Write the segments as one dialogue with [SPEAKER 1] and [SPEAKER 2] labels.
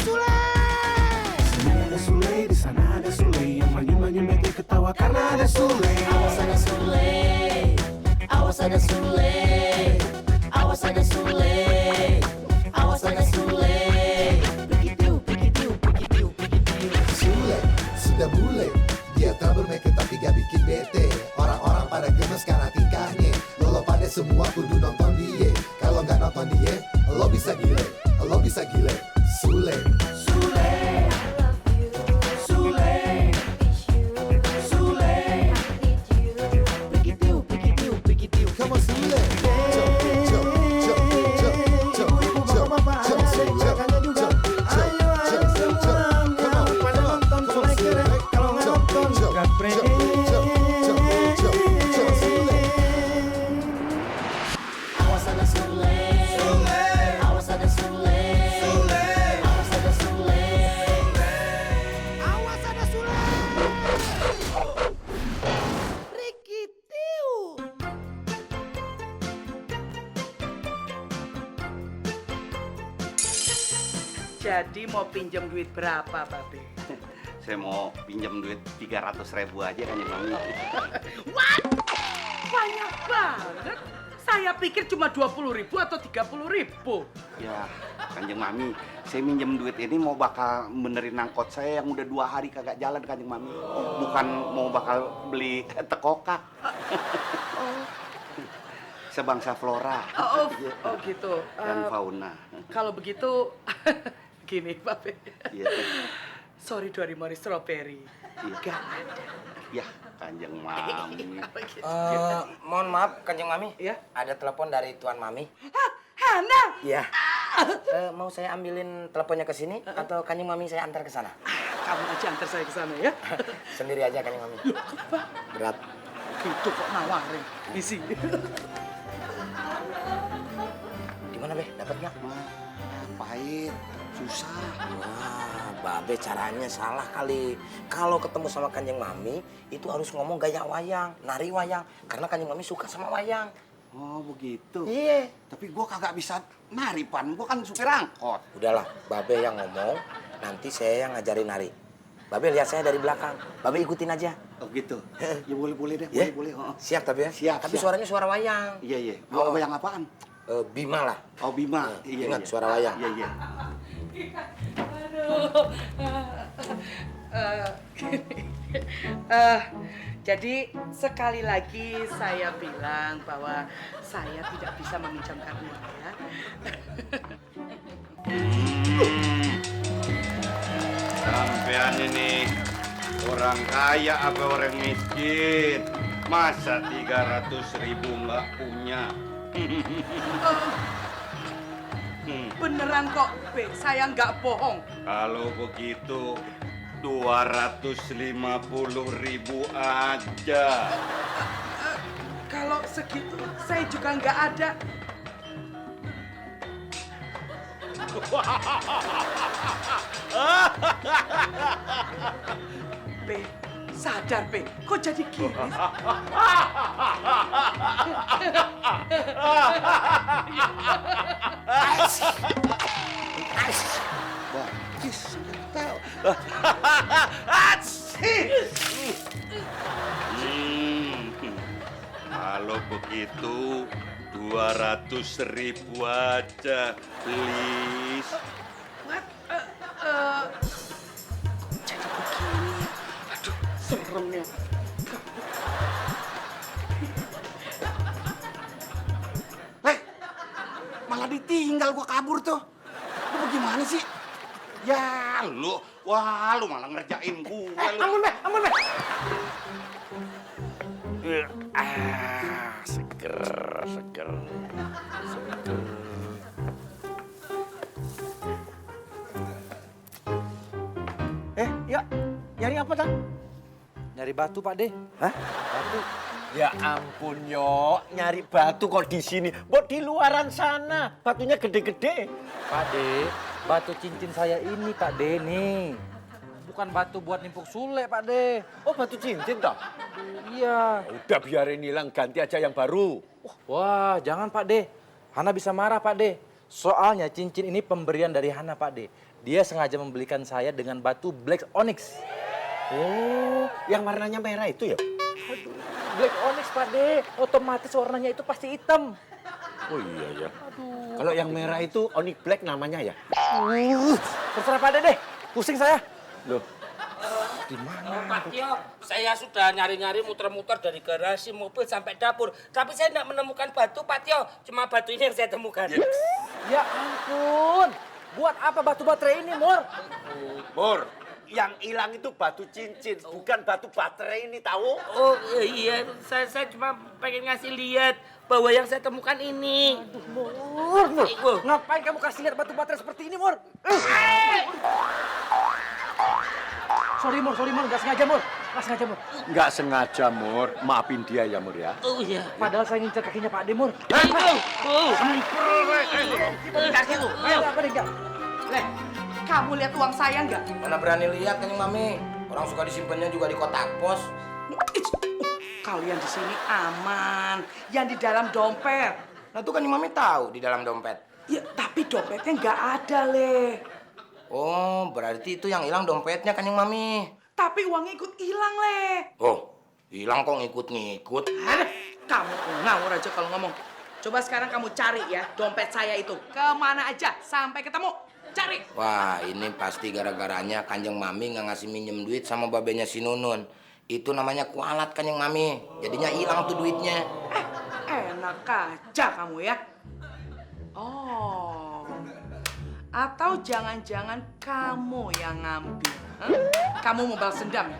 [SPEAKER 1] Sule. Sini ada Sule, di sana ada Sule. Yang manyun-manyun bikin ketawa karena ada Sule.
[SPEAKER 2] Awas ada Sule, awas ada Sule, awas ada Sule, awas ada Sule. Pikitiu, pikitiu, pikitiu, pikitiu.
[SPEAKER 3] Sule, sudah bule. Dia tak bermake tapi gak bikin bete. Orang-orang pada gemes karena tingkahnya. Lo pada semua kudu nonton dia. Kalau nggak nonton dia, lo bisa gile. Lo bisa gile. Sule.
[SPEAKER 1] Sule. Sule. Sule.
[SPEAKER 2] Pikitiu, pikitiu, pikitiu.
[SPEAKER 3] Come on, Sule. Jump, jump, jump, jump, jump, jump, jump, Sule.
[SPEAKER 2] Awas ada Sule, awas ada Sule, awas ada Sule.
[SPEAKER 1] Awas ada Sule. Rikitiu.
[SPEAKER 4] Jadi mau pinjam duit berapa, Babe?
[SPEAKER 5] Saya mau pinjam duit 300.000 aja kan ya Mami.
[SPEAKER 4] What? Banyak banget. Saya pikir cuma 20.000 atau 30.000.
[SPEAKER 5] Ya, Kanjeng Mami, saya minjem duit ini mau bakal benerin angkot saya yang udah 2 hari kagak jalan Kanjeng Mami. Bukan mau bakal beli tekokak. Sebangsa flora.
[SPEAKER 4] Oh gitu.
[SPEAKER 5] Dan fauna.
[SPEAKER 4] Kalau begitu, gini, Babe.
[SPEAKER 5] Iya.
[SPEAKER 4] Sorry dari Mori Strawberry.
[SPEAKER 5] Iya.
[SPEAKER 4] Gak ada.
[SPEAKER 5] Ya, Kanjeng Mami.
[SPEAKER 4] Apa gitu?
[SPEAKER 6] Mohon maaf, Kanjeng Mami.
[SPEAKER 4] Ya?
[SPEAKER 6] Ada telepon dari Tuan Mami.
[SPEAKER 4] Hana!
[SPEAKER 6] Iya. Mau saya ambilin teleponnya ke sini atau Kanjeng Mami saya antar ke sana?
[SPEAKER 4] Kamu aja antar saya ke sana ya.
[SPEAKER 6] Sendiri aja Kanjeng Mami. Berat.
[SPEAKER 4] Gitu kok nawarin. Isi.
[SPEAKER 6] Di mana, Be? Dapatnya?
[SPEAKER 5] Pahit, susah.
[SPEAKER 6] Wah, Babe caranya salah kali. Kalau ketemu sama Kanjeng Mami, itu harus ngomong gaya wayang, nari wayang. Karena Kanjeng Mami suka sama wayang.
[SPEAKER 5] Oh, begitu.
[SPEAKER 6] Iya.
[SPEAKER 5] Tapi gua kagak bisa nari, Pan. Gua kan supir angkot.
[SPEAKER 6] Udahlah, Babe yang ngomong, nanti saya yang ngajarin nari. Babe lihat saya dari belakang, Babe ikutin aja.
[SPEAKER 5] Oh gitu. Ya boleh deh,
[SPEAKER 6] Ya?
[SPEAKER 5] boleh. Oh.
[SPEAKER 6] Siap tapi ya?
[SPEAKER 5] Siap,
[SPEAKER 6] Tapi
[SPEAKER 5] siap.
[SPEAKER 6] suaranya suara wayang.
[SPEAKER 5] Iya.
[SPEAKER 6] Oh.
[SPEAKER 5] Wayang apaan?
[SPEAKER 6] Bima lah.
[SPEAKER 5] Oh, Bima.
[SPEAKER 6] Ingat suara wayang.
[SPEAKER 5] Iya.
[SPEAKER 4] Aduh. Jadi sekali lagi saya bilang bahwa saya tidak bisa meminjamkan uang ya.
[SPEAKER 5] Sampean ini orang kaya apa orang miskin? Masa 300.000 nggak punya?
[SPEAKER 4] Beneran kok, Be. Saya nggak bohong.
[SPEAKER 5] Kalau begitu 250.000 aja.
[SPEAKER 4] Kalau segitu saya juga nggak ada. Be, sadar Be, kok jadi gini?
[SPEAKER 5] Bagus, tahu. Kalau begitu 200.000 aja, please.
[SPEAKER 4] What? Jadi begini. Aduh, seremnya.
[SPEAKER 5] Malah ditinggal gua kabur tuh. Lu bagaimana sih? Ya lu, wah lu malah ngerjain gua lu.
[SPEAKER 6] Ampun, Be.
[SPEAKER 5] Seger.
[SPEAKER 6] Ya, nyari apa, Tang?
[SPEAKER 7] Nyari batu, Pak De.
[SPEAKER 6] Hah?
[SPEAKER 7] Batu.
[SPEAKER 6] Ya ampun, Yo. Nyari batu kok di sini. Buat di luaran sana. Batunya gede-gede.
[SPEAKER 7] Pak De, batu cincin saya ini, Pak De, nih. Bukan batu buat nimpuk Sule, Pak De.
[SPEAKER 6] Oh, batu cincin toh?
[SPEAKER 7] Iya.
[SPEAKER 6] Udah biarin hilang, ganti aja yang baru.
[SPEAKER 7] Wah, jangan, Pak De. Hana bisa marah, Pak De. Soalnya cincin ini pemberian dari Hana, Pak De. Dia sengaja membelikan saya dengan batu black onyx.
[SPEAKER 8] Oh, yang warnanya merah itu ya?
[SPEAKER 7] Black onyx, Pak De. Otomatis warnanya itu pasti hitam.
[SPEAKER 8] Oh iya ya. Kalau yang merah itu onyx black namanya ya?
[SPEAKER 7] Terserah Pak De deh. Pusing saya.
[SPEAKER 8] Loh,
[SPEAKER 6] Pak Tio, saya sudah nyari-nyari muter-muter dari garasi mobil sampai dapur. Tapi saya tidak menemukan batu, Pak Tio. Cuma batu ini yang saya temukan.
[SPEAKER 7] Ya ampun. Buat apa batu baterai ini, Mur?
[SPEAKER 8] Mur, yang hilang itu batu cincin, bukan batu baterai ini tahu?
[SPEAKER 6] Oh iya, saya cuma pengen ngasih lihat bahwa yang saya temukan ini.
[SPEAKER 7] Mur. Ngapain kamu kasih lihat batu baterai seperti ini, Mur? Sorry, Mur. Nggak sengaja, Mur.
[SPEAKER 8] Nggak sengaja, Mur. Maafin dia ya, Mur ya.
[SPEAKER 6] Oh iya.
[SPEAKER 7] Padahal saya ngincer kakinya Pak De, Mur. Apa nih, Kak?
[SPEAKER 4] Leh, kamu lihat uang saya nggak?
[SPEAKER 6] Mana berani lihat kan Mami? Orang suka disimpannya juga di kotak pos.
[SPEAKER 4] Kalian di sini aman, yang di dalam dompet.
[SPEAKER 6] Nah tuh kan Mami tahu di dalam dompet.
[SPEAKER 4] Ya, tapi dompetnya nggak ada, Leh.
[SPEAKER 6] Oh, berarti itu yang hilang dompetnya kan Mami.
[SPEAKER 4] Tapi uangnya ikut hilang, Leh.
[SPEAKER 6] Oh, hilang kok ngikut-ngikut.
[SPEAKER 4] Aduh, kamu ngawur aja kalau ngomong. Coba sekarang kamu cari ya dompet saya itu. Kemana aja sampai ketemu. Cari.
[SPEAKER 6] Wah, ini pasti gara-garanya Kanjeng Mami nggak ngasih minjem duit sama babenya si Nunun. Itu namanya kualat Kanjeng Mami. Jadinya hilang tuh duitnya.
[SPEAKER 4] Enak aja kamu ya. Oh. Atau jangan-jangan kamu yang ngambil. Hah? Kamu mau balas dendam ya?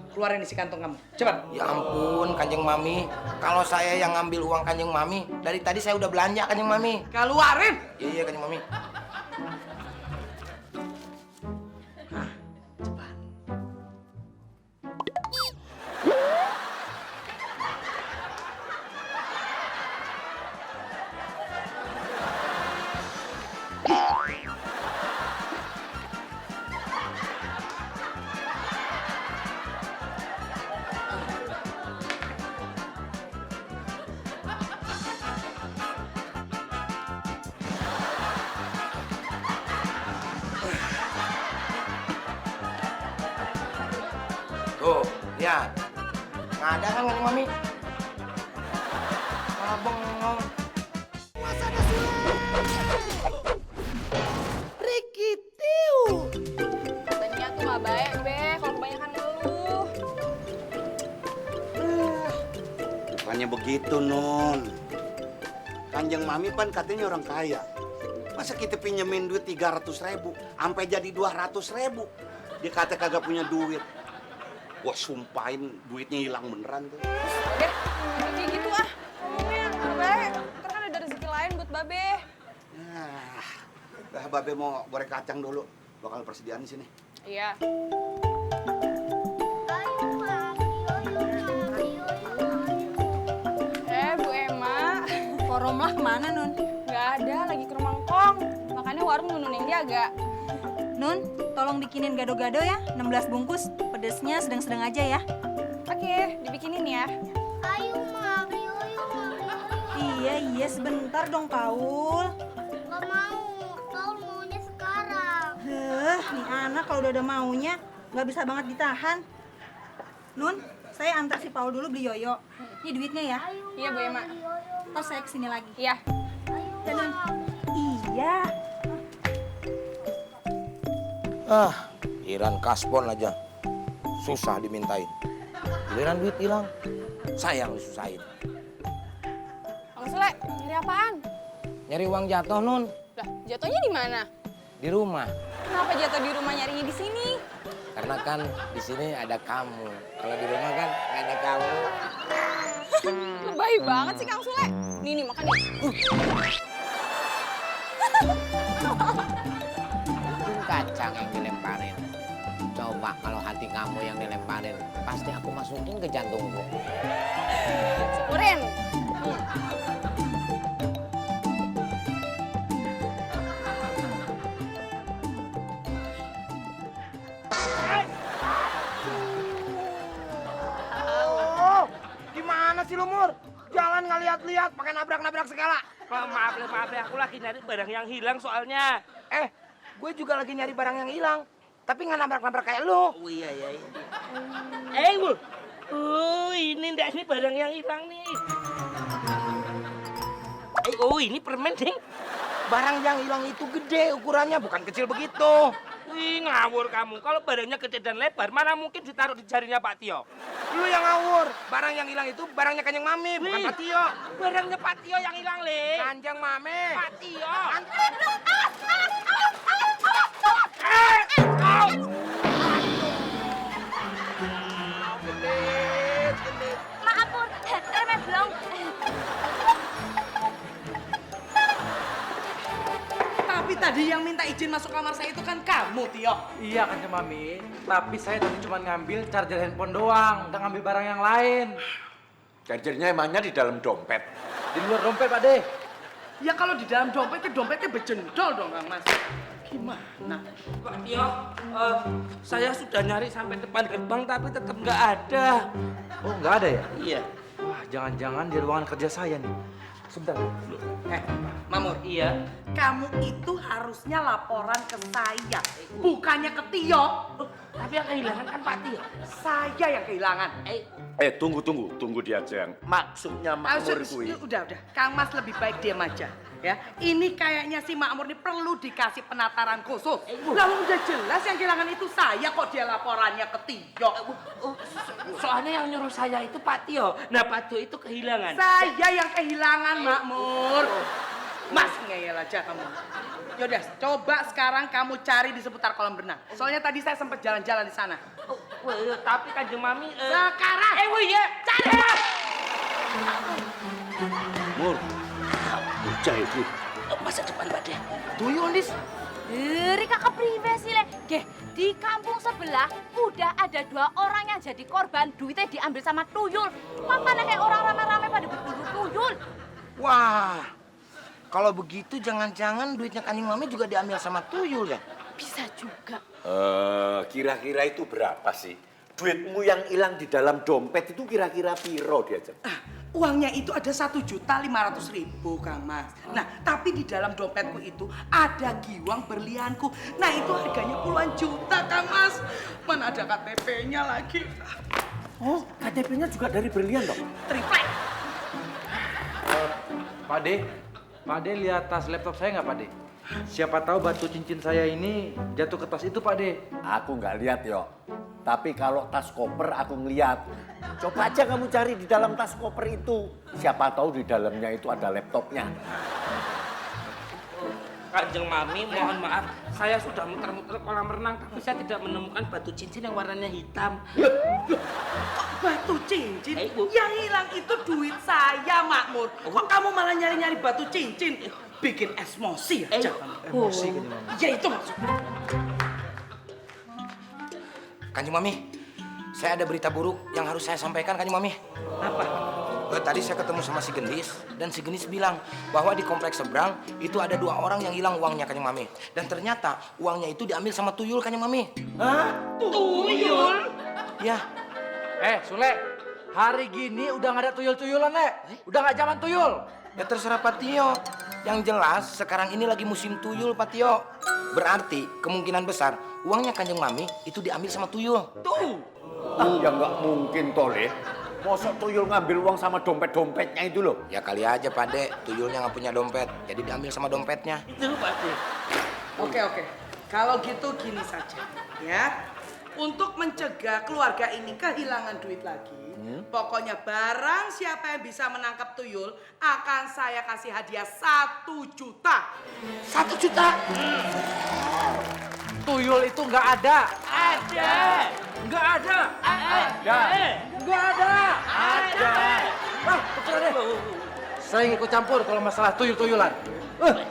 [SPEAKER 4] Keluarin isi kantong kamu. Cepat.
[SPEAKER 6] Ya ampun, Kanjeng Mami. Kalau saya yang ngambil uang Kanjeng Mami, dari tadi saya udah belanja Kanjeng Mami.
[SPEAKER 4] Keluarin.
[SPEAKER 6] Iya, Kanjeng Mami. Tuh, lihat. Nggak ada kan Kanjeng Mami? Malah bengong.
[SPEAKER 9] Katanya tuh nggak baik, Be, kalau kebanyakan ngeluh.
[SPEAKER 5] Bukannya begitu, Nun. Kanjeng Mami kan katanya orang kaya. Masa kita pinjemin duit 300.000, sampai jadi 200.000. Dia kata kagak punya duit. Wah, sumpahin duitnya hilang beneran tuh.
[SPEAKER 9] Be, nggak kayak gitu ah. Ngomongnya nggak baik. Ntar kan ada rezeki lain buat Babe.
[SPEAKER 5] Nah, Babe mau goreng kacang dulu. Bakal persediaan di sini.
[SPEAKER 9] Iya. Bu Emma.
[SPEAKER 10] Kok Romlah kemana, Nun?
[SPEAKER 9] Nggak ada, lagi ke rumah Ngkong. Makanya warung Nunun yang jaga.
[SPEAKER 10] Nun, tolong bikinin gado-gado ya, 16 bungkus. Pedesnya sedang-sedang aja ya.
[SPEAKER 9] Oke, dibikinin ya.
[SPEAKER 10] Iya, sebentar dong, Paul.
[SPEAKER 11] Gak mau, Paul maunya sekarang.
[SPEAKER 10] Nih anak kalau udah ada maunya, nggak bisa banget ditahan. Nun, saya antar si Paul dulu beli yoyo. Ini duitnya ya.
[SPEAKER 9] Iya, Bu Emma.
[SPEAKER 10] Ntar saya kesini lagi.
[SPEAKER 9] Iya.
[SPEAKER 10] Ya, Nun. Iya.
[SPEAKER 6] Iran kaspon aja. Susah dimintain. Giliran duit hilang. Sayang disusahin.
[SPEAKER 9] Bang Sule, nyari apaan?
[SPEAKER 6] Nyari uang jatuh, Nun.
[SPEAKER 9] Lah, jatuhnya di mana?
[SPEAKER 6] Di rumah.
[SPEAKER 9] Kenapa jatuh di rumah nyarinya di sini?
[SPEAKER 6] Karena kan di sini ada kamu. Kalau di rumah kan nggak ada kamu.
[SPEAKER 9] Lebay banget sih Kang Sule. Nih, makan nih.
[SPEAKER 6] Kacang yang dilemparin. Coba kalau hati kamu yang dilemparin, pasti aku masukin ke jantungku.
[SPEAKER 9] Syukurin.
[SPEAKER 6] Gimana sih lu, Mur? Jalan nggak lihat-lihat, pakai nabrak-nabrak segala.
[SPEAKER 12] Maaf, aku lagi nyari barang yang hilang soalnya.
[SPEAKER 6] gue juga lagi nyari barang yang hilang. Tapi nggak nabrak-nabrak kayak lo. Oh iya. Bu. Oh ini ndak, ini barang yang hilang nih. Oh ini permen, Ding. Barang yang hilang itu gede ukurannya, bukan kecil begitu. Wih, ngawur kamu. Kalau barangnya gede dan lebar, mana mungkin ditaruh di jarinya Pak Tio? Lu yang ngawur. Barang yang hilang itu barangnya Kanjeng Mami, bukan Pak Tio. Barangnya Pak Tio yang hilang, Le. Kanjeng Mami. Pak Tio.
[SPEAKER 11] Maaf Pur, remeh belum.
[SPEAKER 4] Tapi tadi yang minta izin masuk kamar saya itu kan kamu, Tio.
[SPEAKER 7] Iya Kanjeng Mami, tapi saya tadi cuma ngambil charger handphone doang, nggak ngambil barang yang lain.
[SPEAKER 8] Chargernya emangnya di dalam dompet.
[SPEAKER 7] Di luar dompet Pak De.
[SPEAKER 4] Ya kalau di dalam dompetnya bejendol dong, Kang Mas. Gimana?
[SPEAKER 6] Pak Tio, saya sudah nyari sampai depan gerbang tapi tetap nggak ada.
[SPEAKER 7] Oh nggak ada ya?
[SPEAKER 6] Iya.
[SPEAKER 7] Wah jangan-jangan di ruangan kerja saya nih. Sebentar.
[SPEAKER 4] Mamur.
[SPEAKER 6] Iya.
[SPEAKER 4] Kamu itu harusnya laporan ke saya, bukannya ke Tio.
[SPEAKER 6] Tapi yang kehilangan kan Pak Tio.
[SPEAKER 4] Saya yang kehilangan.
[SPEAKER 8] Tunggu dia aja yang maksudnya Makmur kuwi.
[SPEAKER 4] Udah. Kang Mas lebih baik diam aja. Ya, ini kayaknya si Makmur ini perlu dikasih penataran khusus. Lalu udah jelas yang kehilangan itu saya, kok dia laporannya ke Tio.
[SPEAKER 6] Soalnya yang nyuruh saya itu Pak Tio. Nah Pak Tio itu kehilangan.
[SPEAKER 4] Saya yang kehilangan, Makmur. Mas ngeyel aja kamu. Yaudah, coba sekarang kamu cari di seputar kolam renang. Soalnya tadi saya sempat jalan-jalan di sana.
[SPEAKER 6] Tapi Kanjeng Mami...
[SPEAKER 4] Sekarang!
[SPEAKER 6] Cari!
[SPEAKER 8] Mur, bocah itu.
[SPEAKER 6] Masa depan Pak De.
[SPEAKER 4] Tuyul, Dis.
[SPEAKER 11] Rika kepriwe sih, Le? Geh, di kampung sebelah udah ada 2 orang yang jadi korban, duitnya diambil sama tuyul. Makanya kayak orang rame-rame pada berburu tuyul.
[SPEAKER 6] Wah, kalau begitu jangan-jangan duitnya Kanjeng Mami juga diambil sama tuyul ya?
[SPEAKER 11] Bisa juga.
[SPEAKER 8] Kira-kira itu berapa sih? Duitmu yang hilang di dalam dompet itu kira-kira piro dia?
[SPEAKER 4] Uangnya itu ada 1.500.000, Kang Mas. Nah, tapi di dalam dompetku itu ada giwang berlianku. Nah, itu harganya puluhan juta, Kang Mas. Mana ada KTP-nya lagi.
[SPEAKER 8] Oh, KTP-nya juga dari berlian dong?
[SPEAKER 4] Triplek.
[SPEAKER 7] Pak De lihat tas laptop saya nggak Pak De? Siapa tahu batu cincin saya ini jatuh ke tas itu Pak De.
[SPEAKER 8] Aku nggak lihat yo. Tapi kalau tas koper aku ngeliat. Coba aja kamu cari di dalam tas koper itu. Siapa tahu di dalamnya itu ada laptopnya.
[SPEAKER 6] Kanjeng Mami, mohon maaf. Saya sudah muter-muter kolam renang, tapi saya tidak menemukan batu cincin yang warnanya hitam.
[SPEAKER 4] Kok batu cincin? Yang hilang itu duit saya, Makmur. Kok kamu malah nyari-nyari batu cincin? Bikin emosi aja kamu.
[SPEAKER 7] Emosi kan Mami.
[SPEAKER 4] Ya itu maksudnya.
[SPEAKER 6] Kanjeng Mami, saya ada berita buruk yang harus saya sampaikan, Kanjeng Mami.
[SPEAKER 4] Apa?
[SPEAKER 6] Tadi saya ketemu sama si Gendis, dan si Gendis bilang bahwa di kompleks seberang itu ada 2 orang yang hilang uangnya, Kanjeng Mami. Dan ternyata uangnya itu diambil sama tuyul, Kanjeng Mami.
[SPEAKER 4] Hah? Tuyul?
[SPEAKER 6] Ya.
[SPEAKER 7] Sule, hari gini udah nggak ada tuyul-tuyulan, Le. Udah nggak zaman tuyul.
[SPEAKER 6] Ya terserah Pak Tio. Yang jelas sekarang ini lagi musim tuyul, Pak Tio. Berarti kemungkinan besar uangnya Kanjeng Mami itu diambil sama tuyul.
[SPEAKER 4] Tuh.
[SPEAKER 8] Ya nggak mungkin toh, Le. Mosok tuyul ngambil uang sama dompet-dompetnya itu loh.
[SPEAKER 6] Ya kali aja Pak De, tuyulnya nggak punya dompet, jadi diambil sama dompetnya.
[SPEAKER 4] Itu pasti. Oke. Kalau gitu gini saja, ya. Untuk mencegah keluarga ini kehilangan duit lagi, pokoknya barang siapa yang bisa menangkap tuyul akan saya kasih hadiah 1 juta.
[SPEAKER 6] 1 juta?
[SPEAKER 7] Tuyul itu nggak ada.
[SPEAKER 4] Ada.
[SPEAKER 7] Nggak ada.
[SPEAKER 8] Ada.
[SPEAKER 7] Nggak ada.
[SPEAKER 8] Ada.
[SPEAKER 7] Ah, betul deh. Saya ikut campur kalau masalah tuyul-tuyulan.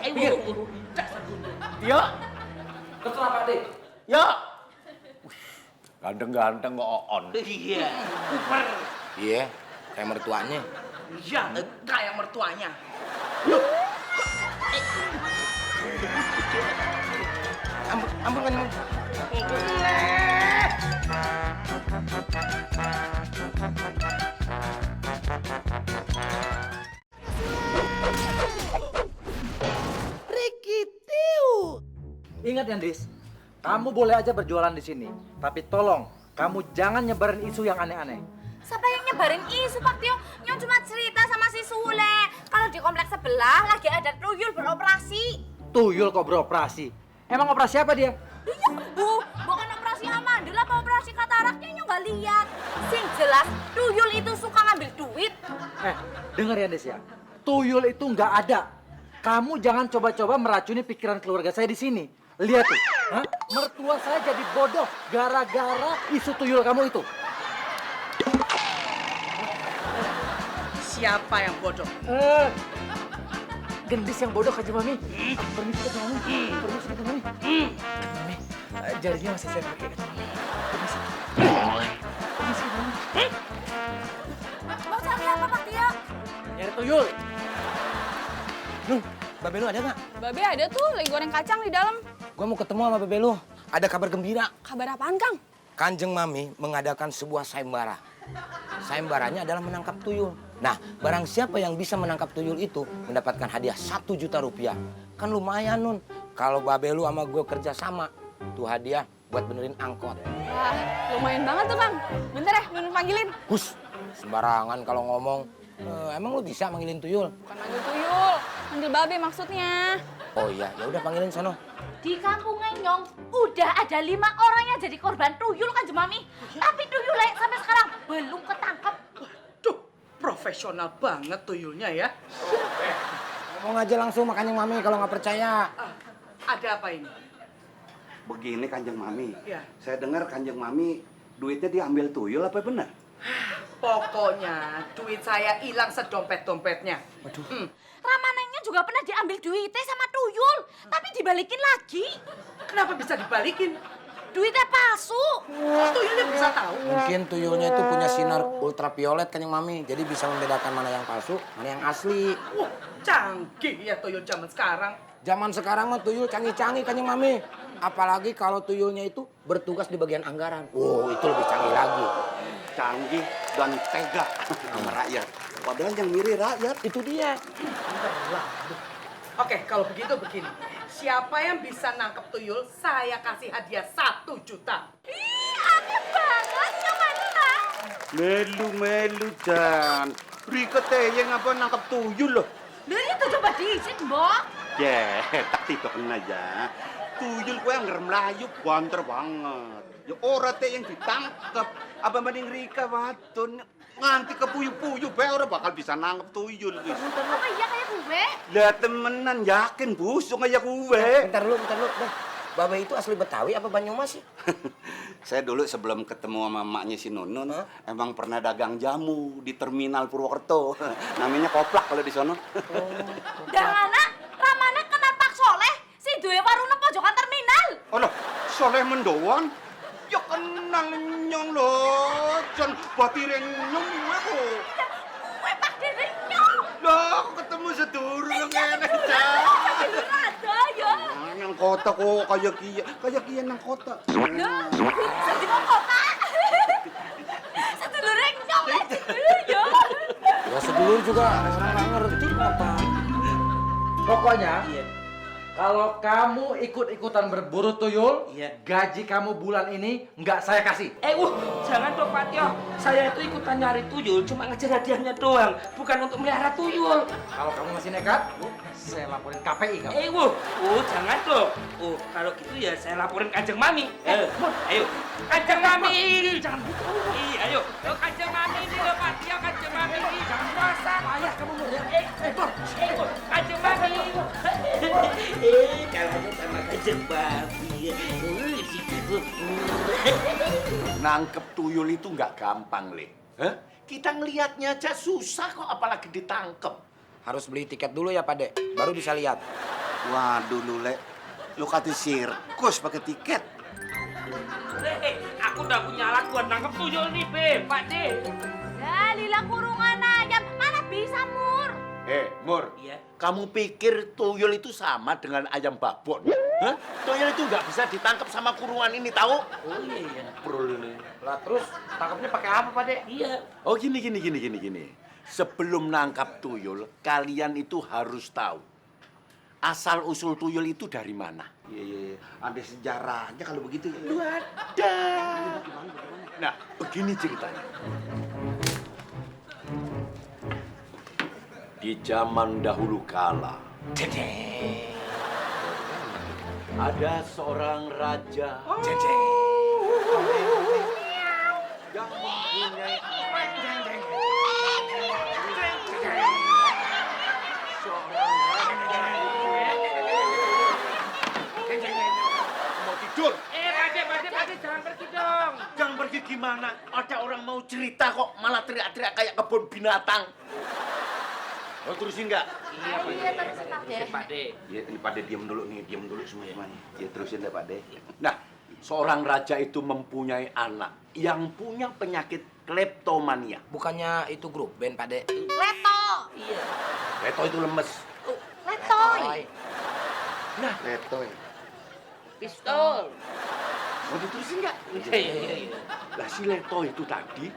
[SPEAKER 7] Pikir.
[SPEAKER 8] Tio.
[SPEAKER 7] Terserah Pak De.
[SPEAKER 8] Ya. Ganteng-ganteng kok on.
[SPEAKER 6] Iya. Super. Iya, kayak mertuanya.
[SPEAKER 4] Iya, kayak mertuanya.
[SPEAKER 6] Ampun kan.
[SPEAKER 7] Ingat ingat ya, Dis. Kamu boleh aja berjualan di sini, tapi tolong kamu jangan nyebarin isu yang aneh-aneh.
[SPEAKER 11] Siapa yang nyebarin isu, Pak Tio? Nyong cuma cerita sama si Sule. Kalau di kompleks sebelah lagi ada tuyul beroperasi.
[SPEAKER 7] Tuyul kok beroperasi? Emang operasi apa dia?
[SPEAKER 11] Iya, Bu. Bukan operasi amandel apa operasi kataraknya Nyong nggak lihat. Sing jelas, tuyul itu suka ngambil duit.
[SPEAKER 7] Dengar ya, Des ya. Tuyul itu nggak ada. Kamu jangan coba-coba meracuni pikiran keluarga saya di sini. Lihat tuh, mertua saya jadi bodoh gara-gara isu tuyul kamu itu.
[SPEAKER 4] Siapa yang bodoh?
[SPEAKER 7] Gendis yang bodoh Kanjeng Mami. Permisi Kanjeng Mami. Permisi Kanjeng Mami. Kanjeng Mami, jarinya masih saya pakai Kanjeng Mami. Permisi. Permisi Kanjeng Mami.
[SPEAKER 11] Mau cari apa, Pak Tio?
[SPEAKER 7] Nyari tuyul.
[SPEAKER 6] Nun, Babe lu ada nggak?
[SPEAKER 9] Babe ada tuh, lagi goreng kacang di dalam.
[SPEAKER 6] Gua mau ketemu sama Babe lu. Ada kabar gembira.
[SPEAKER 9] Kabar apaan, Kang?
[SPEAKER 6] Kanjeng Mami mengadakan sebuah sayembara. Sayembaranya adalah menangkap tuyul. Nah, barang siapa yang bisa menangkap tuyul itu mendapatkan hadiah 1 juta rupiah. Kan lumayan, Nun. Kalau Babe lu sama gue kerja sama, tuh hadiah buat benerin angkot.
[SPEAKER 9] Wah, lumayan banget tuh, Kang. Bentar ya, Nun panggilin.
[SPEAKER 6] Hus, sembarangan kalau ngomong. Emang lu bisa manggilin tuyul?
[SPEAKER 9] Bukan manggil tuyul, manggil Babe maksudnya.
[SPEAKER 6] Oh iya, ya udah panggilin sono.
[SPEAKER 11] Di kampung Nyong udah ada 5 orang yang jadi korban tuyul, Kanjeng Mami. Tapi tuyulnya sampai sekarang belum ketangkep.
[SPEAKER 4] Waduh, profesional banget tuyulnya ya.
[SPEAKER 6] Ngomong aja langsung sama Kanjeng Mami kalau nggak percaya.
[SPEAKER 4] Ada apa ini?
[SPEAKER 5] Begini Kanjeng Mami.
[SPEAKER 4] Ya.
[SPEAKER 5] Saya dengar Kanjeng Mami duitnya diambil tuyul apa benar?
[SPEAKER 4] Pokoknya duit saya hilang sedompet-dompetnya.
[SPEAKER 11] Ramananya juga pernah diambil duitnya sama tuyul, tapi dibalikin lagi.
[SPEAKER 4] Kenapa bisa dibalikin?
[SPEAKER 11] Duitnya palsu.
[SPEAKER 4] Tuyulnya bisa tahu.
[SPEAKER 6] Mungkin tuyulnya itu punya sinar ultraviolet Kanjeng Mami, jadi bisa membedakan mana yang palsu, mana yang asli.
[SPEAKER 4] Wah, canggih ya tuyul zaman sekarang.
[SPEAKER 6] Zaman sekarang mah tuyul canggih-canggih Kanjeng Mami. Apalagi kalau tuyulnya itu bertugas di bagian anggaran. Oh, itu lebih canggih lagi.
[SPEAKER 5] Canggih dan tega sama rakyat. Padahal yang mirip rakyat
[SPEAKER 6] Itu dia.
[SPEAKER 4] Oke, kalau begitu begini. Siapa yang bisa nangkep tuyul, saya kasih hadiah 1 juta.
[SPEAKER 11] Ih, aneh banget, Nyong mana?
[SPEAKER 5] melu-melu dan Rika yang apa nangkep tuyul loh.
[SPEAKER 11] Dari itu coba diizin, Mbok.
[SPEAKER 5] Ya, tak tidak kena ya. Tuyul gue yang Melayu banter banget. Ya orang teh yang ditangkap. Apa mending Rika watun nganti kepuyu-puyu bae orang bakal bisa nangkep tuyul guys.
[SPEAKER 11] Apa iya kayak gue?
[SPEAKER 5] Lah temenan yakin busuk kayak gue.
[SPEAKER 6] Bentar lu. Beh, Babe itu asli Betawi apa Banyumas sih?
[SPEAKER 5] Saya dulu sebelum ketemu sama emaknya si Nunun, emang pernah dagang jamu di terminal Purwokerto. Namanya Koplak kalau di sono.
[SPEAKER 11] Dangana, Ramana kenal Pak Soleh, si duwe warung nang pojokan terminal.
[SPEAKER 5] Alah, Soleh Mendoan? Ya kenal nyong loh, Jan batire nyong gue kok.
[SPEAKER 11] Gue Pak Dede Nyong.
[SPEAKER 5] Lah, aku ketemu sedulur yang enak, Jan.
[SPEAKER 11] Ada ya.
[SPEAKER 5] Nang kota kok kayak kia nang kota.
[SPEAKER 11] Lah, sedih mau kota. Sedulure Nyong ya.
[SPEAKER 6] Ya sedulur juga nggak ngerti apa.
[SPEAKER 7] Pokoknya, kalau kamu ikut-ikutan berburu tuyul, gaji kamu bulan ini nggak saya kasih.
[SPEAKER 6] Jangan dong Pak Tio. Saya itu ikutan nyari tuyul, cuma ngejar hadiahnya doang, bukan untuk melihara tuyul.
[SPEAKER 7] Kalau kamu masih nekat, saya laporin KPI kamu.
[SPEAKER 6] Jangan dong. Kalau gitu ya saya laporin Kanjeng Mami. Ayo, Kanjeng Mami, jangan gitu. Ayo, Kanjeng Mami ini loh Pak Tio, Kanjeng Mami ini jangan puasa. Ayah kamu mau lihat? Kanjeng Mami. Kalahnya sama Kanjeng Mami.
[SPEAKER 8] Nangkep tuyul itu nggak gampang, Le. Kita ngelihatnya aja susah kok, apalagi ditangkep.
[SPEAKER 6] Harus beli tiket dulu ya Pak Dek, baru bisa lihat.
[SPEAKER 5] Waduh lu, Le. Lu kata sirkus pakai tiket.
[SPEAKER 6] Aku udah punya alat buat nangkep tuyul nih, Be, Pak De.
[SPEAKER 11] Ya, lila kurungan ayam. Mana bisa, Mur?
[SPEAKER 8] Mur,
[SPEAKER 6] Iya.
[SPEAKER 8] kamu pikir tuyul itu sama dengan ayam babon? Tuyul itu nggak bisa ditangkap sama kurungan ini, tahu?
[SPEAKER 6] Oh iya.
[SPEAKER 7] Lah terus tangkapnya pakai apa, Pak Dek?
[SPEAKER 6] Iya.
[SPEAKER 8] Oh gini. Sebelum nangkap tuyul, kalian itu harus tahu. asal-usul tuyul itu dari mana?
[SPEAKER 5] Iya. Ada sejarahnya kalau begitu.
[SPEAKER 8] Lu ada. Nah, begini ceritanya. Di zaman dahulu kala, ada seorang raja yang mempunyai mau tidur.
[SPEAKER 6] Pade, jangan pergi dong.
[SPEAKER 8] Jangan pergi gimana? Ada orang mau cerita kok malah teriak-teriak kayak kebun binatang. Mau terusin nggak?
[SPEAKER 11] Iya, terusin Pak De.
[SPEAKER 5] Ya, ini Pak De diam dulu semuanya. Ya terusin deh Pak De.
[SPEAKER 8] Nah, seorang raja itu mempunyai anak yang punya penyakit kleptomania.
[SPEAKER 6] Bukannya itu grup band, Pak De?
[SPEAKER 11] Leto.
[SPEAKER 6] Iya.
[SPEAKER 8] Leto itu lemes.
[SPEAKER 11] Letoy.
[SPEAKER 8] Nah,
[SPEAKER 5] Letoy.
[SPEAKER 11] Pistol.
[SPEAKER 8] mau diterusin nggak?
[SPEAKER 6] Iya.
[SPEAKER 8] Lah si Leto itu tadi,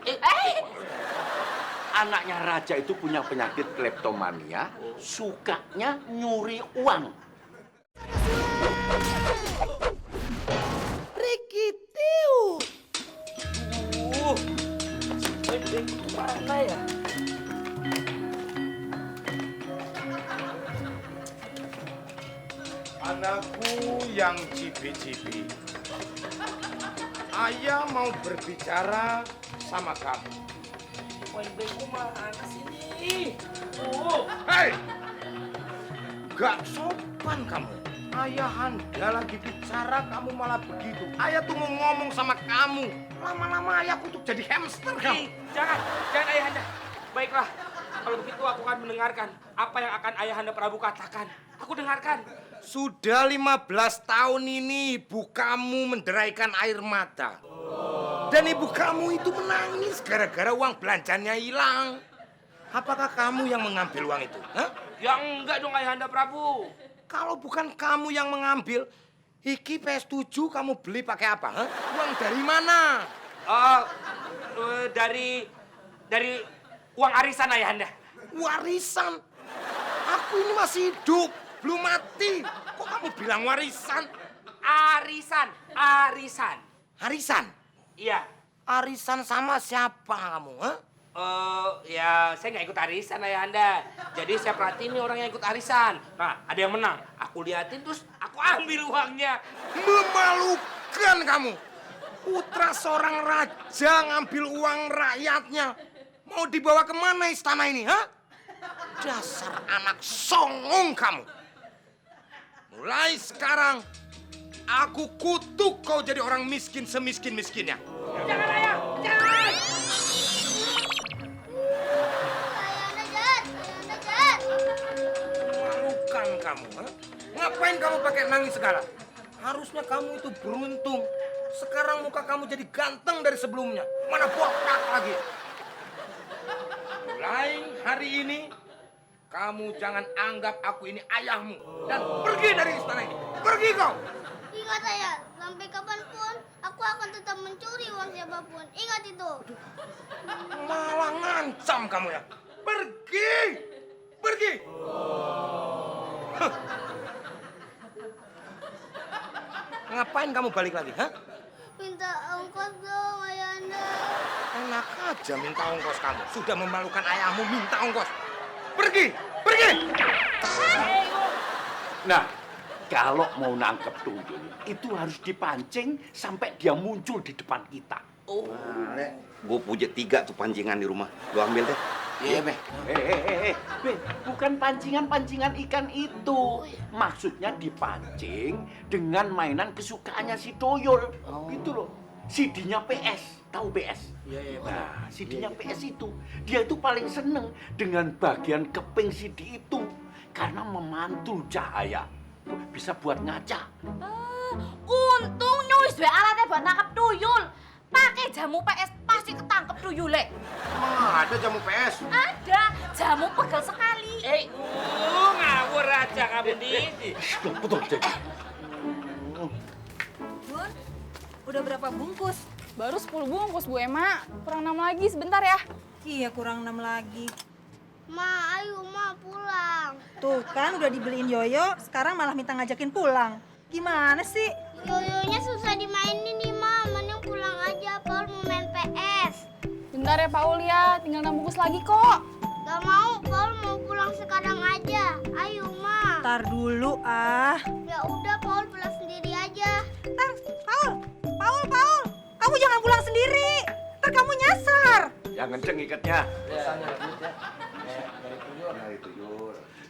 [SPEAKER 8] anaknya raja itu punya penyakit kleptomania, sukanya nyuri uang.
[SPEAKER 6] Rikitiu. Mana ya?
[SPEAKER 12] Anakku yang cipi-cipi, ayah mau berbicara sama kamu.
[SPEAKER 6] Poin bengku mana sini?
[SPEAKER 12] Hei! Gak sopan kamu. Ayahanda lagi bicara, kamu malah begitu. Ayah tuh mau ngomong sama kamu. Lama-lama ayah kutuk jadi hamster kamu.
[SPEAKER 6] Jangan ayahanda. Baiklah, kalau begitu aku akan mendengarkan apa yang akan ayahanda Prabu katakan. Aku dengarkan.
[SPEAKER 12] Sudah 15 tahun ini ibu kamu menderaikan air mata. Dan ibu kamu itu menangis gara-gara uang belanjanya hilang. Apakah kamu yang mengambil uang itu? Hah?
[SPEAKER 6] Ya enggak dong ayahanda Prabu.
[SPEAKER 12] Kalau bukan kamu yang mengambil, iki PS7 kamu beli pakai apa? Hah? Uang dari mana?
[SPEAKER 6] Dari uang arisan ayahanda.
[SPEAKER 12] Warisan? Aku ini masih hidup, belum mati. Kok kamu bilang warisan?
[SPEAKER 6] Arisan.
[SPEAKER 12] Arisan?
[SPEAKER 6] Iya.
[SPEAKER 12] Arisan sama siapa kamu? Hah?
[SPEAKER 6] Ya saya nggak ikut arisan ayahanda. Jadi saya perhatiin nih orang yang ikut arisan. Nah, ada yang menang. Aku liatin terus aku ambil uangnya.
[SPEAKER 12] Memalukan kamu. Putra seorang raja ngambil uang rakyatnya. Mau dibawa kemana istana ini, ha? Dasar anak songong kamu. Mulai sekarang, aku kutuk kau jadi orang miskin semiskin-miskinnya.
[SPEAKER 6] Jangan ayah, jangan.
[SPEAKER 12] Malukan kamu, ha? Ngapain kamu pakai nangis segala? Harusnya kamu itu beruntung. Sekarang muka kamu jadi ganteng dari sebelumnya. Mana botak lagi? Mulai hari ini, kamu jangan anggap aku ini ayahmu. Dan pergi dari istana ini. Pergi kau!
[SPEAKER 13] Ingat ayah, sampai kapanpun aku akan tetap mencuri uang siapapun. Ingat itu.
[SPEAKER 12] Malah ngancam kamu ya. Pergi! Pergi! Huh. Ngapain kamu balik lagi, ha?
[SPEAKER 13] Minta ongkos dong, ayahanda.
[SPEAKER 12] Enak aja minta ongkos kamu. Sudah memalukan ayahmu minta ongkos. Pergi! Pergi!
[SPEAKER 8] Nah, kalau mau nangkep tuyul, itu harus dipancing sampai dia muncul di depan kita.
[SPEAKER 5] Gue punya 3 tuh pancingan di rumah. Lu ambil deh.
[SPEAKER 8] Iya, Beh. Beh, bukan pancingan-pancingan ikan itu. Maksudnya dipancing dengan mainan kesukaannya si tuyul. Gitu loh. CD-nya PS. Tahu PS?
[SPEAKER 6] Iya.
[SPEAKER 8] Nah, CD-nya PS itu. Dia itu paling seneng dengan bagian keping CD itu. Karena memantul cahaya. Bisa buat ngaca.
[SPEAKER 11] Untung nyuis dua alatnya buat nangkep tuyul. Pakai jamu PS pasti ketangkep tuyule.
[SPEAKER 12] Emang ada jamu PS?
[SPEAKER 11] Ada, jamu pegel sekali.
[SPEAKER 6] Ngawur aja kamu Didi.
[SPEAKER 8] Betul, Cek.
[SPEAKER 9] Bun, udah berapa bungkus? Baru 10 bungkus, Bu Ema. Kurang 6 lagi sebentar ya.
[SPEAKER 10] Iya, kurang 6 lagi.
[SPEAKER 13] Ma, ayo Ma pulang.
[SPEAKER 10] Tuh kan udah dibeliin yoyo, sekarang malah minta ngajakin pulang. Gimana sih?
[SPEAKER 13] Yoyonya susah dimainin nih Ma, mending pulang aja. Paul mau main PS.
[SPEAKER 9] Bentar ya Paul ya, tinggal 6 bungkus lagi kok.
[SPEAKER 13] Gak mau, Paul mau pulang sekarang aja. Ayo Ma.
[SPEAKER 10] Ntar dulu ah.
[SPEAKER 13] Ya udah Paul pulang sendiri aja.
[SPEAKER 10] Ntar, Paul, kamu jangan pulang sendiri. Ntar kamu nyasar.
[SPEAKER 8] Yang kenceng ikatnya.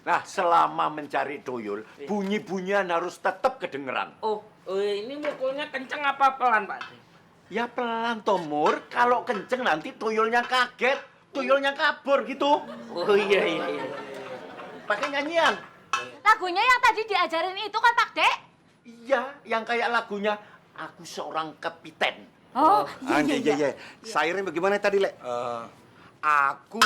[SPEAKER 8] Nah, selama mencari tuyul, bunyi-bunyian harus tetap kedengeran.
[SPEAKER 6] Oh, ini mukulnya kenceng apa pelan, Pak De?
[SPEAKER 8] Ya pelan, Tomur. Kalau kenceng nanti tuyulnya kaget, tuyulnya kabur gitu.
[SPEAKER 6] Oh iya.
[SPEAKER 8] Pakai nyanyian.
[SPEAKER 11] Lagunya yang tadi diajarin itu kan Pak Dek?
[SPEAKER 8] Iya, yang kayak lagunya Aku Seorang Kapiten.
[SPEAKER 11] Oh,
[SPEAKER 5] Iya. Sairnya bagaimana tadi, Le?
[SPEAKER 12] Aku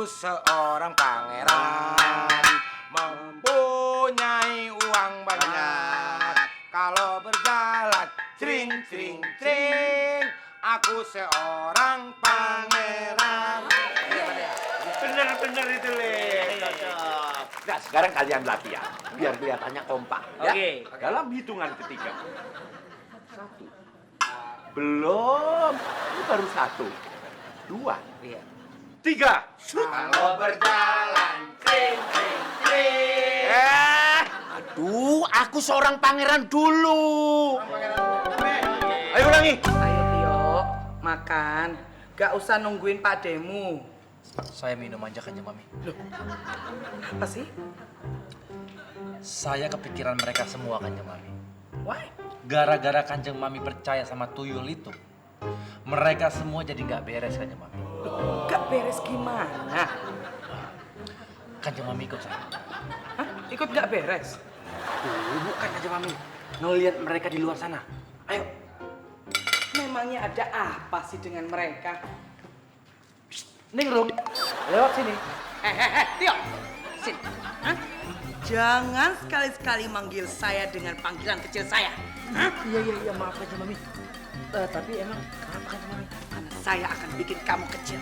[SPEAKER 12] seorang pangeran, mempunyai uang banyak. Kalau berjalan, cring, cring, cring, aku seorang pangeran.
[SPEAKER 8] Bener itu, Le. Cocok. Nah, sekarang kalian latihan, biar kelihatannya kompak.
[SPEAKER 6] Oke.
[SPEAKER 8] Ya? Dalam hitungan ketiga. 1. Belum. Ini baru 1. 2.
[SPEAKER 6] Iya.
[SPEAKER 8] 3.
[SPEAKER 12] Kalau berjalan, cring, cring, cring.
[SPEAKER 8] Aduh, aku seorang pangeran dulu. Ayo ulangi.
[SPEAKER 4] Ayo Tio, makan. Gak usah nungguin Pak Demu.
[SPEAKER 7] Saya minum aja Kanjeng Mami.
[SPEAKER 4] Apa sih?
[SPEAKER 7] Saya kepikiran mereka semua Kanjeng Mami.
[SPEAKER 4] Why?
[SPEAKER 7] Gara-gara Kanjeng Mami percaya sama tuyul itu, mereka semua jadi nggak beres Kanjeng Mami.
[SPEAKER 4] Gak beres gimana?
[SPEAKER 7] Kanjeng Mami ikut saya.
[SPEAKER 4] Hah? Ikut gak beres?
[SPEAKER 7] Aduh, bukan Kanjeng Mami. Ngelihat mereka di luar sana. Ayo.
[SPEAKER 4] Memangnya ada apa sih dengan mereka?
[SPEAKER 7] Ning Rum, lewat sini.
[SPEAKER 4] Tio, sini. Hah? Jangan sekali-sekali manggil saya dengan panggilan kecil saya. Hah?
[SPEAKER 7] Iya, maaf Kanjeng Mami. Tapi emang kenapa Kanjeng Mami?
[SPEAKER 4] Karena saya akan bikin kamu kecil.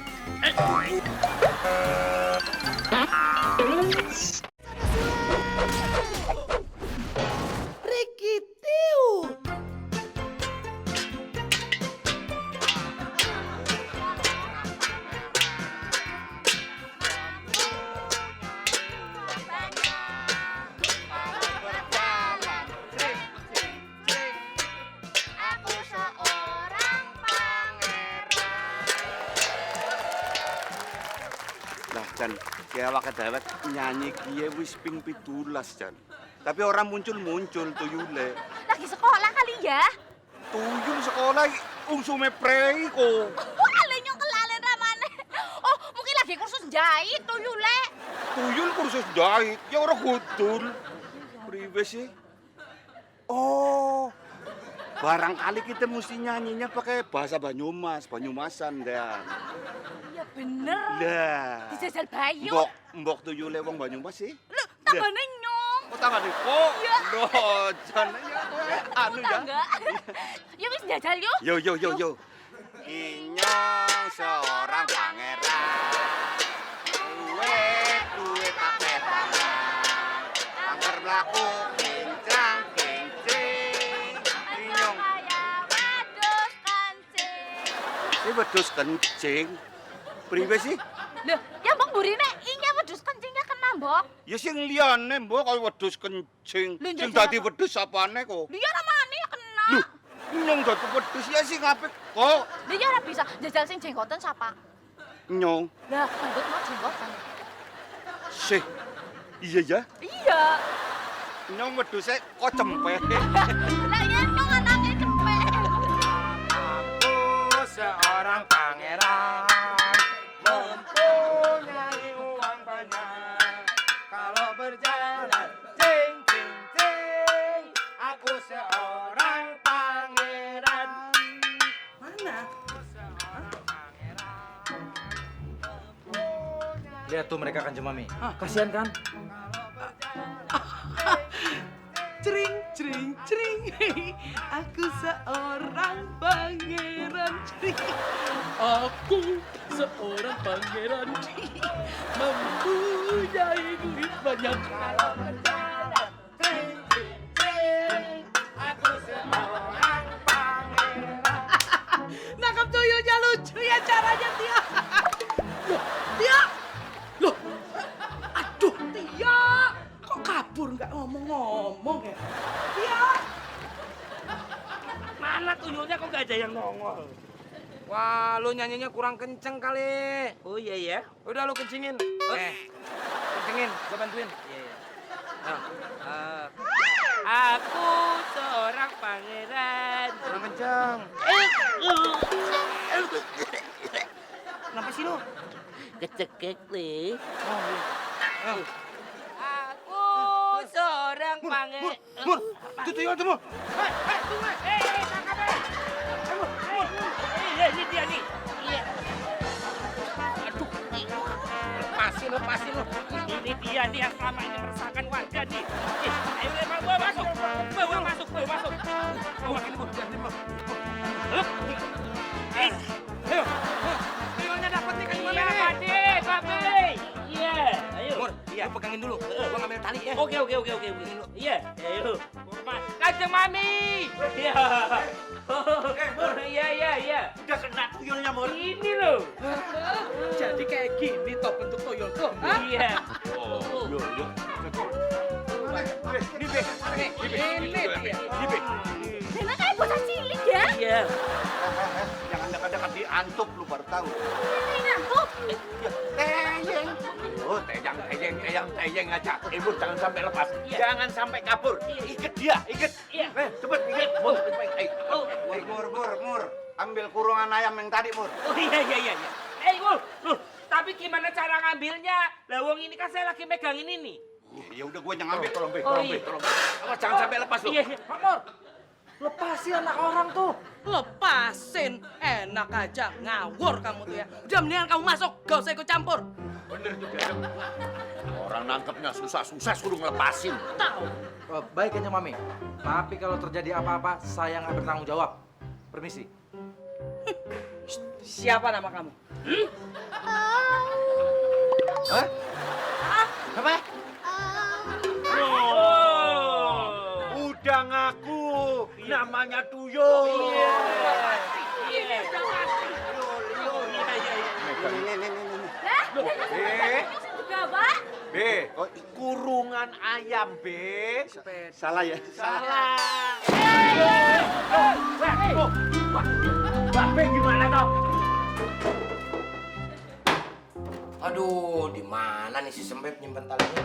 [SPEAKER 13] Aku seorang pangeran.
[SPEAKER 5] Lah, Jan, kewak dewek nyanyi kiye wis ping 17, Jan. Tapi orang muncul tuyule.
[SPEAKER 11] Lagi sekolah kali ya?
[SPEAKER 5] Tuyul sekolah ungsume prei kok.
[SPEAKER 11] Ale nyongkelalen ramane. Oh, mungkin lagi kursus jahit tuyule.
[SPEAKER 5] Tuyul kursus jahit, ya orang kutul. Priwe sih? Oh, barangkali kita mesti nyanyinya pakai bahasa Banyumasan, Dan.
[SPEAKER 11] Iya bener.
[SPEAKER 5] Lah.
[SPEAKER 11] Dijajal Bayu.
[SPEAKER 5] Mbok tuyule wong Banyumas sih?
[SPEAKER 11] Loh, tanggane nyong.
[SPEAKER 5] Oh, tangan kok.
[SPEAKER 11] Iya.
[SPEAKER 5] Loh, jan ya kowe anu ya.
[SPEAKER 11] Tangga. Ya wis jajal yuk.
[SPEAKER 5] Yo. Inyong seorang pangeran. Duit akeh banget. Angker mlaku kincang kincing. Inyong
[SPEAKER 11] Wedhus kancing.
[SPEAKER 5] iki wedhus kencing. Priwe sih?
[SPEAKER 11] Loh, ya mbok burine iya wedhus kencingnya kena mbok.
[SPEAKER 5] Ya sing liyane mbok kaya wedhus kencing.
[SPEAKER 11] Lho,
[SPEAKER 5] Sing
[SPEAKER 11] jadi
[SPEAKER 5] dadi
[SPEAKER 11] apa?
[SPEAKER 5] wedhus apane kok?
[SPEAKER 11] Lho ya ramane ya kena.
[SPEAKER 5] Loh, nyong dadi wedhus ya sing apik kok.
[SPEAKER 11] Lho ya ora bisa jajal sing jenggoten sapa?
[SPEAKER 5] Nyong.
[SPEAKER 11] Lah, nggot mau jenggoten.
[SPEAKER 5] Sih. Iya ya.
[SPEAKER 11] Iya.
[SPEAKER 5] Nyong wedhuse kok cempe.
[SPEAKER 11] Lah ya nyong anake cepet.
[SPEAKER 12] Aku seorang pangeran, mempunyai uang banyak. Kalau berjalan, cing, cing, cing, aku seorang pangeran.
[SPEAKER 4] Mana?
[SPEAKER 7] Lihat tuh mereka Kanjeng Mami. Kasihan kan?
[SPEAKER 4] Cering, cering, cering. Aku seorang pangeran. Aku seorang pangeran. Mempunyai duit banyak.
[SPEAKER 6] Aku seorang pangeran.
[SPEAKER 4] Nangkep tuyulnya lucu ya caranya, Tia. Loh, Tia. Loh, aduh, Tia. Kok kabur nggak ngomong-ngomong ya? Tia.
[SPEAKER 6] Mana tuyulnya kok nggak ada yang nongol?
[SPEAKER 12] Wah, lu nyanyinya kurang kenceng kali.
[SPEAKER 6] Oh iya ya.
[SPEAKER 12] Udah lu kencingin. Kencingin, gua bantuin.
[SPEAKER 6] Iya.
[SPEAKER 12] Nah,
[SPEAKER 6] Aku seorang pangeran.
[SPEAKER 12] kurang kenceng.
[SPEAKER 6] Kenapa sih lu? Kecekek nih. Aku seorang pangeran.
[SPEAKER 12] Mur, itu tuyul tuh, Mur.
[SPEAKER 6] Tunggu. Tangkap. Iya, ini dia nih. Iya. Aduh.
[SPEAKER 12] Lepasin lu.
[SPEAKER 6] Ini dia nih yang selama ini meresahkan warga nih. Ayo lempar bawa masuk. Bawa masuk.
[SPEAKER 12] Bawa ini, Mur. Jangan, Mur.
[SPEAKER 6] Ayo.
[SPEAKER 12] Tuyulnya dapet nih kan gimana
[SPEAKER 6] Iya,
[SPEAKER 12] nih?
[SPEAKER 6] Babe. Iya. Ayo.
[SPEAKER 12] Mur, lu pegangin dulu. Gua ngambil tali ya.
[SPEAKER 6] Oke. Iya. Ayo. Kanjeng Mami. Iya. Iya.
[SPEAKER 8] Udah kena tuyulnya, Mur.
[SPEAKER 6] Ini loh.
[SPEAKER 4] Jadi kayak gini toh bentuk tuyul tuh. Hah?
[SPEAKER 6] Iya.
[SPEAKER 4] Ini dia.
[SPEAKER 11] Memang kayak bocah cilik ya?
[SPEAKER 6] Iya.
[SPEAKER 8] Jangan dekat-dekat diantuk, lu baru tahu.
[SPEAKER 11] Ini ngantuk.
[SPEAKER 8] Teyeng. Oh, teyeng aja. Ibu jangan sampai lepas. Jangan sampai kabur. Ikat dia, ikat.
[SPEAKER 6] Iya.
[SPEAKER 8] Cepet, ikat.
[SPEAKER 5] Mur. Ambil kurungan ayam yang tadi, Mur.
[SPEAKER 6] Oh iya. Mul. Tapi gimana cara ngambilnya? Lah wong ini kan saya lagi megangin ini.
[SPEAKER 5] Ya udah gua yang ngambil.
[SPEAKER 8] Tolong, Be.
[SPEAKER 6] iya.
[SPEAKER 8] Awas, jangan sampai lepas lu.
[SPEAKER 6] Iya.
[SPEAKER 7] Pak Mor, lepasin anak orang tuh.
[SPEAKER 4] Lepasin. Enak aja ngawur kamu tuh ya. Udah mendingan kamu masuk, gak usah ikut campur.
[SPEAKER 8] Bener juga. Orang nangkepnya susah suruh ngelepasin.
[SPEAKER 4] Tahu.
[SPEAKER 7] Baik Kanjeng Mami. Tapi kalau terjadi apa-apa, saya nggak bertanggung jawab. Permisi.
[SPEAKER 4] Siapa nama kamu?
[SPEAKER 8] Hah? Apa? Udah ngaku namanya Tuyul.
[SPEAKER 6] Iya.
[SPEAKER 11] Gawat.
[SPEAKER 8] Be, kurungan ayam, Be.
[SPEAKER 5] Salah ya.
[SPEAKER 8] Salah. Be gimana toh?
[SPEAKER 12] Aduh, di mana nih si Sempit nyimpen talinya?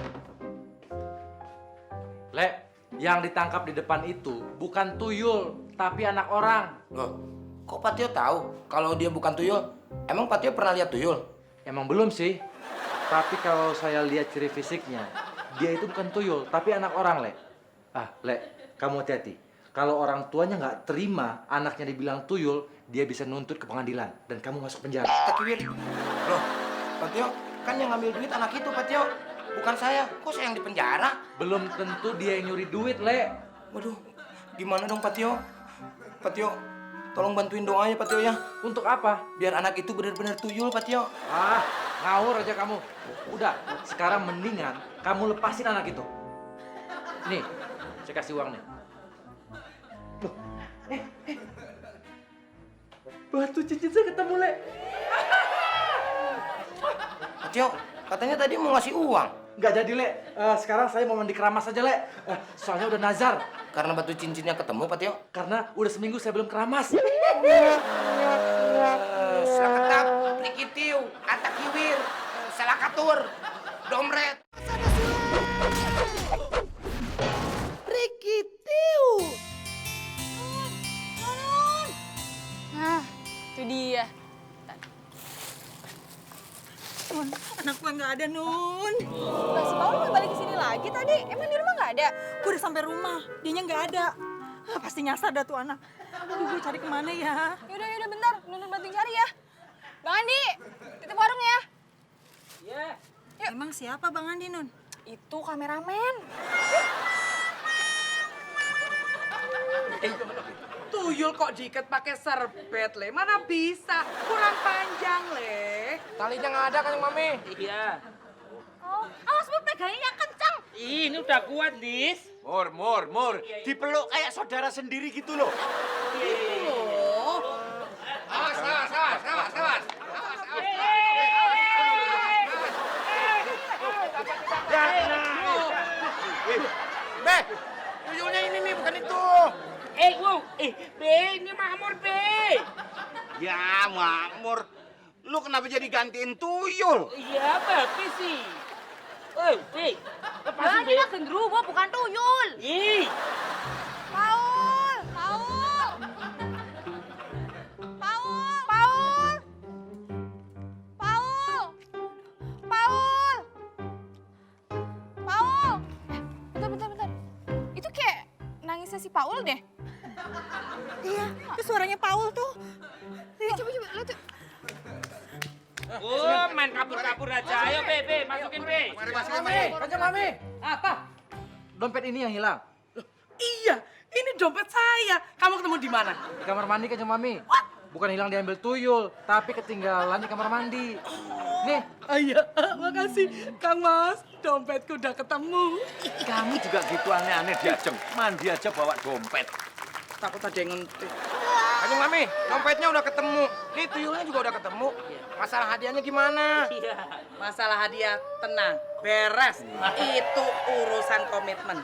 [SPEAKER 7] Le, yang ditangkap di depan itu bukan tuyul, tapi anak orang.
[SPEAKER 12] Loh, kok Patio tahu kalau dia bukan tuyul? Emang Patio pernah lihat tuyul?
[SPEAKER 7] Emang belum sih. Tapi kalau saya lihat ciri fisiknya, dia itu bukan tuyul, tapi anak orang, Le. Le, kamu hati-hati. Kalau orang tuanya nggak terima anaknya dibilang tuyul, dia bisa nuntut ke pengadilan dan kamu masuk penjara.
[SPEAKER 12] Takiwir. Loh, Patio, kan yang ngambil duit anak itu, Patio. Bukan saya. Kok saya yang di penjara?
[SPEAKER 7] Belum tentu dia yang nyuri duit, Le.
[SPEAKER 12] Waduh, gimana dong, Patio? Patio, tolong bantuin doanya, Patio ya.
[SPEAKER 7] Untuk apa?
[SPEAKER 12] Biar anak itu benar-benar tuyul, Patio.
[SPEAKER 7] Ngawur aja kamu. Udah, sekarang mendingan kamu lepasin anak itu. Nih, saya kasih uang nih. Loh, batu cincin saya ketemu, Le.
[SPEAKER 12] Patio, katanya tadi mau ngasih uang.
[SPEAKER 7] Nggak jadi, Le. Sekarang saya mau mandi keramas aja, Le. Soalnya udah nazar.
[SPEAKER 12] Karena batu cincinnya ketemu, Patio.
[SPEAKER 7] Karena udah seminggu saya belum keramas.
[SPEAKER 12] Selakatap, likitiu, kata kiwir, selakatur, domret.
[SPEAKER 10] Rikitiu.
[SPEAKER 9] Nah, itu dia.
[SPEAKER 10] Nun, anak gue nggak ada, Nun.
[SPEAKER 9] Lah, si Paul nggak balik ke sini lagi tadi. Emang di rumah nggak ada?
[SPEAKER 10] Gue udah sampai rumah, dianya nggak ada. Pasti nyasar dah tuh anak. Aduh, gue cari kemana ya?
[SPEAKER 9] Yaudah, bentar. Nun bantuin cari ya. Bang Andi, titip warung ya.
[SPEAKER 6] Iya.
[SPEAKER 10] Emang siapa Bang Andi, Nun?
[SPEAKER 9] Itu kameramen.
[SPEAKER 4] Tuyul kok diikat pakai serbet, Le? Mana bisa? Kurang panjang, Le.
[SPEAKER 12] Talinya nggak ada kan yang Mami?
[SPEAKER 6] Iya.
[SPEAKER 11] Oh, awas Bud, pegangnya yang kencang.
[SPEAKER 6] Ini udah kuat, Dis.
[SPEAKER 8] Mur. Dipeluk kayak saudara sendiri gitu loh.
[SPEAKER 12] Awas. Be, tuyulnya ini nih, bukan itu.
[SPEAKER 6] Be, ini Makmur, Be.
[SPEAKER 5] Ya, Makmur. Lu kenapa jadi gantiin tuyul?
[SPEAKER 6] Iya, Babe sih. Be,
[SPEAKER 11] Lah,
[SPEAKER 6] lepasin,
[SPEAKER 11] ini
[SPEAKER 6] Be.
[SPEAKER 11] mah gendruwo bukan tuyul.
[SPEAKER 6] Ih,
[SPEAKER 9] Paul! Bentar. Itu kayak nangisnya si Paul deh.
[SPEAKER 10] Iya, itu suaranya Paul tuh.
[SPEAKER 9] Coba, lihat tuh.
[SPEAKER 6] main kabur-kabur aja. Ayo, Be, masukin, Be.
[SPEAKER 7] Kanjeng Mami.
[SPEAKER 4] Apa?
[SPEAKER 7] Dompet ini yang hilang.
[SPEAKER 4] Iya, ini dompet saya. Kamu ketemu di mana?
[SPEAKER 7] Di kamar mandi Kanjeng Mami. Bukan hilang diambil tuyul, tapi ketinggalan di kamar mandi. Nih.
[SPEAKER 4] Iya, makasih Kang Mas. Dompetku udah ketemu.
[SPEAKER 8] Kamu juga gitu aneh-aneh diajeng. Mandi aja bawa dompet.
[SPEAKER 4] Takut ada yang ngentik.
[SPEAKER 12] Kanjeng Mami, dompetnya udah ketemu. Nih tuyulnya juga udah ketemu. Masalah hadiahnya gimana?
[SPEAKER 4] Masalah hadiah, tenang, beres. Itu urusan komitmen.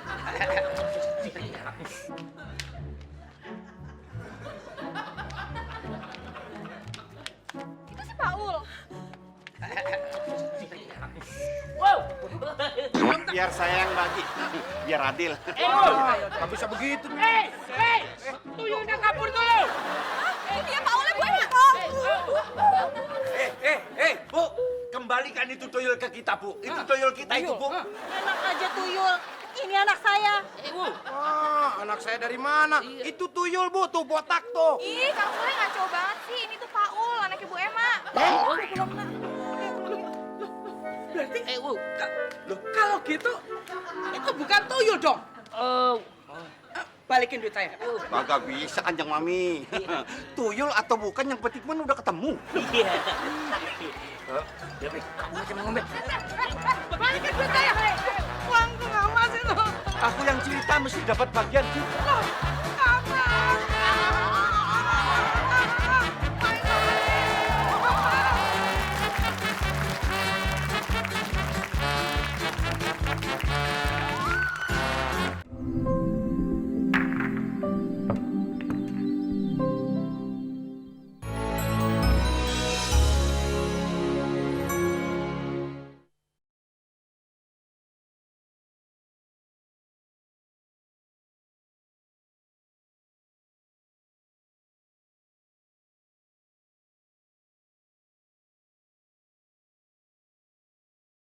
[SPEAKER 9] Itu si Paul.
[SPEAKER 6] Wow.
[SPEAKER 5] Biar saya yang bagi. Biar adil.
[SPEAKER 12] Nggak bisa begitu.
[SPEAKER 6] Tuyulnya kabur dulu.
[SPEAKER 9] Dia Paulnya gue enak.
[SPEAKER 8] Bu, kembalikan itu tuyul ke kita, Bu. Itu tuyul kita itu, Bu.
[SPEAKER 10] Enak aja tuyul. Ini anak saya.
[SPEAKER 12] Anak saya dari mana? Itu tuyul, Bu, tuh botak tuh.
[SPEAKER 9] Ih, Kang Sule ngaco banget sih. Ini tuh Paul, anak Ibu Emma.
[SPEAKER 4] Berarti, loh, kalau gitu, itu bukan tuyul dong. Balikin duit saya.
[SPEAKER 5] Kagak bisa Kanjeng Mami. Tuyul atau bukan yang penting kan udah ketemu.
[SPEAKER 6] Iya.
[SPEAKER 4] Balikin duit saya. Uangku nggak masih loh.
[SPEAKER 8] Aku yang cerita mesti dapat bagian juga.